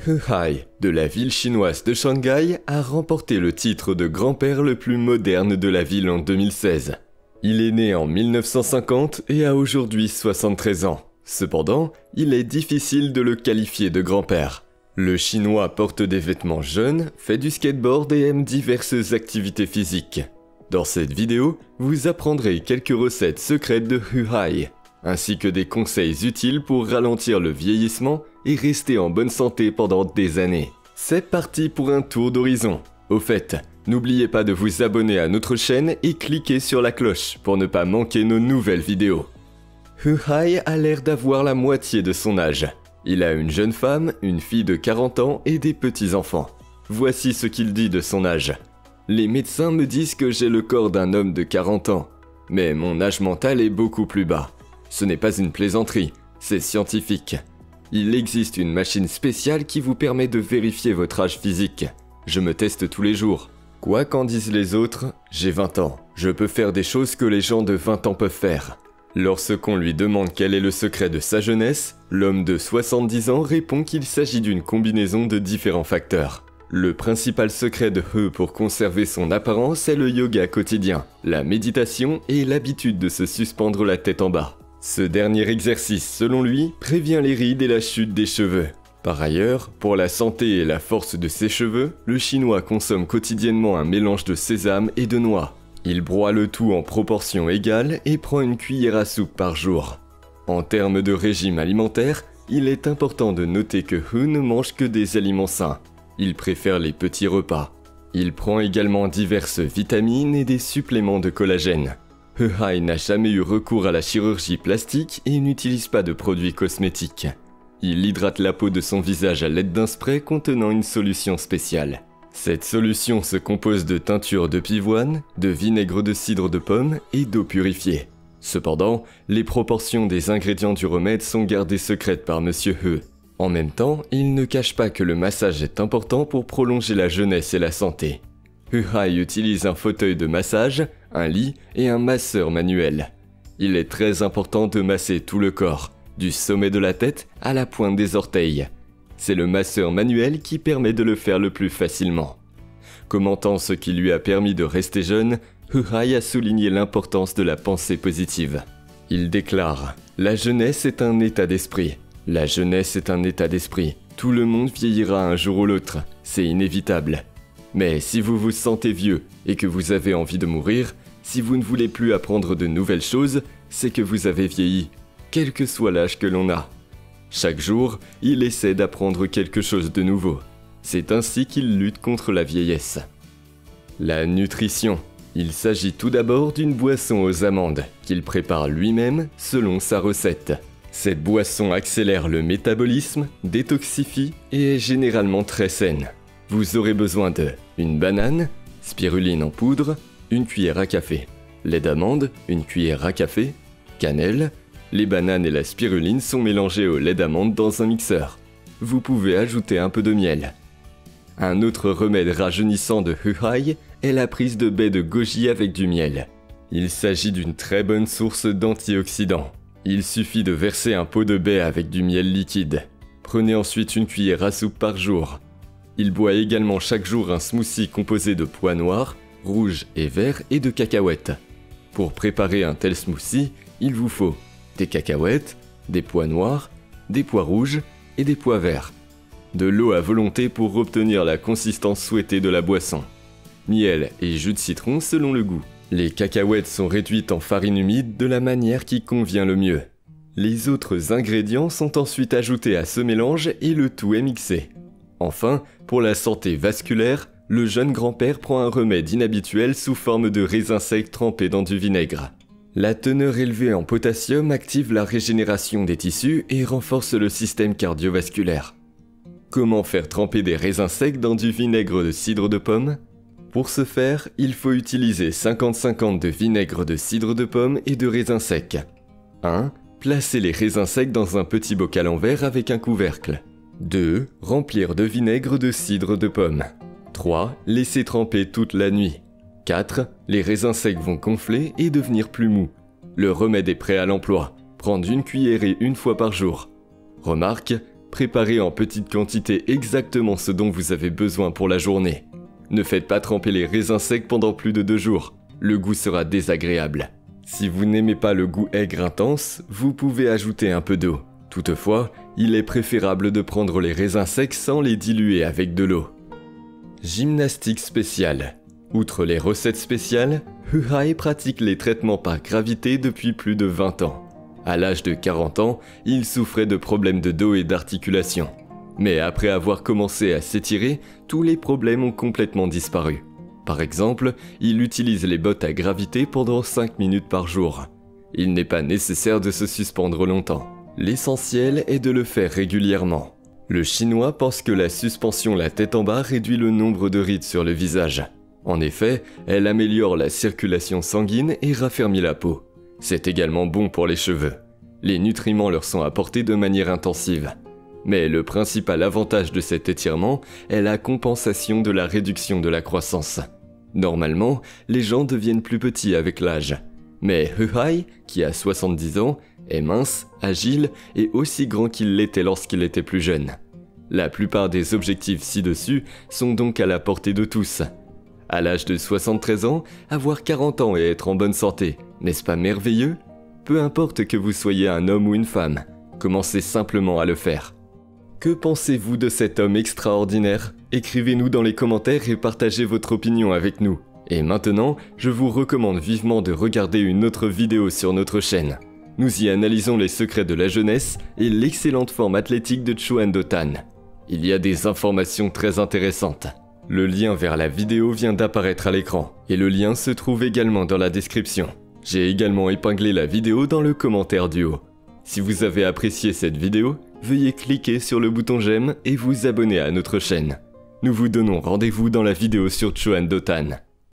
He Hai, de la ville chinoise de Shanghai, a remporté le titre de grand-père le plus moderne de la ville en 2016. Il est né en 1950 et a aujourd'hui 73 ans. Cependant, il est difficile de le qualifier de grand-père. Le Chinois porte des vêtements jeunes, fait du skateboard et aime diverses activités physiques. Dans cette vidéo, vous apprendrez quelques recettes secrètes de He Hai, ainsi que des conseils utiles pour ralentir le vieillissement et rester en bonne santé pendant des années. C'est parti pour un tour d'horizon. Au fait, n'oubliez pas de vous abonner à notre chaîne et cliquer sur la cloche pour ne pas manquer nos nouvelles vidéos. He Hai a l'air d'avoir la moitié de son âge. Il a une jeune femme, une fille de 40 ans et des petits-enfants. Voici ce qu'il dit de son âge. Les médecins me disent que j'ai le corps d'un homme de 40 ans, mais mon âge mental est beaucoup plus bas. Ce n'est pas une plaisanterie, c'est scientifique. Il existe une machine spéciale qui vous permet de vérifier votre âge physique. Je me teste tous les jours. Quoi qu'en disent les autres, j'ai 20 ans. Je peux faire des choses que les gens de 20 ans peuvent faire. Lorsqu'on lui demande quel est le secret de sa jeunesse, l'homme de 70 ans répond qu'il s'agit d'une combinaison de différents facteurs. Le principal secret de He pour conserver son apparence est le yoga quotidien, la méditation et l'habitude de se suspendre la tête en bas. Ce dernier exercice, selon lui, prévient les rides et la chute des cheveux. Par ailleurs, pour la santé et la force de ses cheveux, le Chinois consomme quotidiennement un mélange de sésame et de noix. Il broie le tout en proportions égales et prend une cuillère à soupe par jour. En termes de régime alimentaire, il est important de noter que He ne mange que des aliments sains. Il préfère les petits repas. Il prend également diverses vitamines et des suppléments de collagène. He Hai n'a jamais eu recours à la chirurgie plastique et n'utilise pas de produits cosmétiques. Il hydrate la peau de son visage à l'aide d'un spray contenant une solution spéciale. Cette solution se compose de teinture de pivoine, de vinaigre de cidre de pomme et d'eau purifiée. Cependant, les proportions des ingrédients du remède sont gardées secrètes par Monsieur He. En même temps, il ne cache pas que le massage est important pour prolonger la jeunesse et la santé. He Hai utilise un fauteuil de massage, un lit et un masseur manuel. Il est très important de masser tout le corps, du sommet de la tête à la pointe des orteils. C'est le masseur manuel qui permet de le faire le plus facilement. Commentant ce qui lui a permis de rester jeune, He Hai a souligné l'importance de la pensée positive. Il déclare « La jeunesse est un état d'esprit. La jeunesse est un état d'esprit. Tout le monde vieillira un jour ou l'autre, c'est inévitable. Mais si vous vous sentez vieux et que vous avez envie de mourir, si vous ne voulez plus apprendre de nouvelles choses, c'est que vous avez vieilli, quel que soit l'âge que l'on a. Chaque jour, il essaie d'apprendre quelque chose de nouveau. C'est ainsi qu'il lutte contre la vieillesse. La nutrition. Il s'agit tout d'abord d'une boisson aux amandes, qu'il prépare lui-même selon sa recette. Cette boisson accélère le métabolisme, détoxifie et est généralement très saine. Vous aurez besoin de une banane, spiruline en poudre, une cuillère à café, lait d'amande, une cuillère à café, cannelle. Les bananes et la spiruline sont mélangées au lait d'amande dans un mixeur. Vous pouvez ajouter un peu de miel. Un autre remède rajeunissant de He Hai est la prise de baies de goji avec du miel. Il s'agit d'une très bonne source d'antioxydants. Il suffit de verser un pot de baies avec du miel liquide. Prenez ensuite une cuillère à soupe par jour. Il boit également chaque jour un smoothie composé de pois noirs, rouges et verts et de cacahuètes. Pour préparer un tel smoothie, il vous faut des cacahuètes, des pois noirs, des pois rouges et des pois verts. De l'eau à volonté pour obtenir la consistance souhaitée de la boisson. Miel et jus de citron selon le goût. Les cacahuètes sont réduites en farine humide de la manière qui convient le mieux. Les autres ingrédients sont ensuite ajoutés à ce mélange et le tout est mixé. Enfin, pour la santé vasculaire, le jeune grand-père prend un remède inhabituel sous forme de raisins secs trempés dans du vinaigre. La teneur élevée en potassium active la régénération des tissus et renforce le système cardiovasculaire. Comment faire tremper des raisins secs dans du vinaigre de cidre de pomme? Pour ce faire, il faut utiliser 50-50 de vinaigre de cidre de pomme et de raisins secs. 1. Placez les raisins secs dans un petit bocal en verre avec un couvercle. 2. Remplir de vinaigre de cidre de pomme. 3. Laisser tremper toute la nuit. 4. Les raisins secs vont gonfler et devenir plus mous. Le remède est prêt à l'emploi. Prendre une cuillerée une fois par jour. Remarque, préparez en petite quantité exactement ce dont vous avez besoin pour la journée. Ne faites pas tremper les raisins secs pendant plus de 2 jours, le goût sera désagréable. Si vous n'aimez pas le goût aigre intense, vous pouvez ajouter un peu d'eau. Toutefois, il est préférable de prendre les raisins secs sans les diluer avec de l'eau. Gymnastique spéciale. Outre les recettes spéciales, Huhai pratique les traitements par gravité depuis plus de 20 ans. À l'âge de 40 ans, il souffrait de problèmes de dos et d'articulation. Mais après avoir commencé à s'étirer, tous les problèmes ont complètement disparu. Par exemple, il utilise les bottes à gravité pendant 5 minutes par jour. Il n'est pas nécessaire de se suspendre longtemps. L'essentiel est de le faire régulièrement. Le chinois pense que la suspension la tête en bas réduit le nombre de rides sur le visage. En effet, elle améliore la circulation sanguine et raffermit la peau. C'est également bon pour les cheveux. Les nutriments leur sont apportés de manière intensive. Mais le principal avantage de cet étirement est la compensation de la réduction de la croissance. Normalement, les gens deviennent plus petits avec l'âge. Mais Huhai, qui a 70 ans, est mince, agile et aussi grand qu'il l'était lorsqu'il était plus jeune. La plupart des objectifs ci-dessus sont donc à la portée de tous. À l'âge de 73 ans, avoir 40 ans et être en bonne santé, n'est-ce pas merveilleux? Peu importe que vous soyez un homme ou une femme, commencez simplement à le faire. Que pensez-vous de cet homme extraordinaire? Écrivez-nous dans les commentaires et partagez votre opinion avec nous. Et maintenant, je vous recommande vivement de regarder une autre vidéo sur notre chaîne. Nous y analysons les secrets de la jeunesse et l'excellente forme athlétique de Chuan Do-tan. Il y a des informations très intéressantes. Le lien vers la vidéo vient d'apparaître à l'écran, et le lien se trouve également dans la description. J'ai également épinglé la vidéo dans le commentaire du haut. Si vous avez apprécié cette vidéo, veuillez cliquer sur le bouton j'aime et vous abonner à notre chaîne. Nous vous donnons rendez-vous dans la vidéo sur Chuan Do-tan.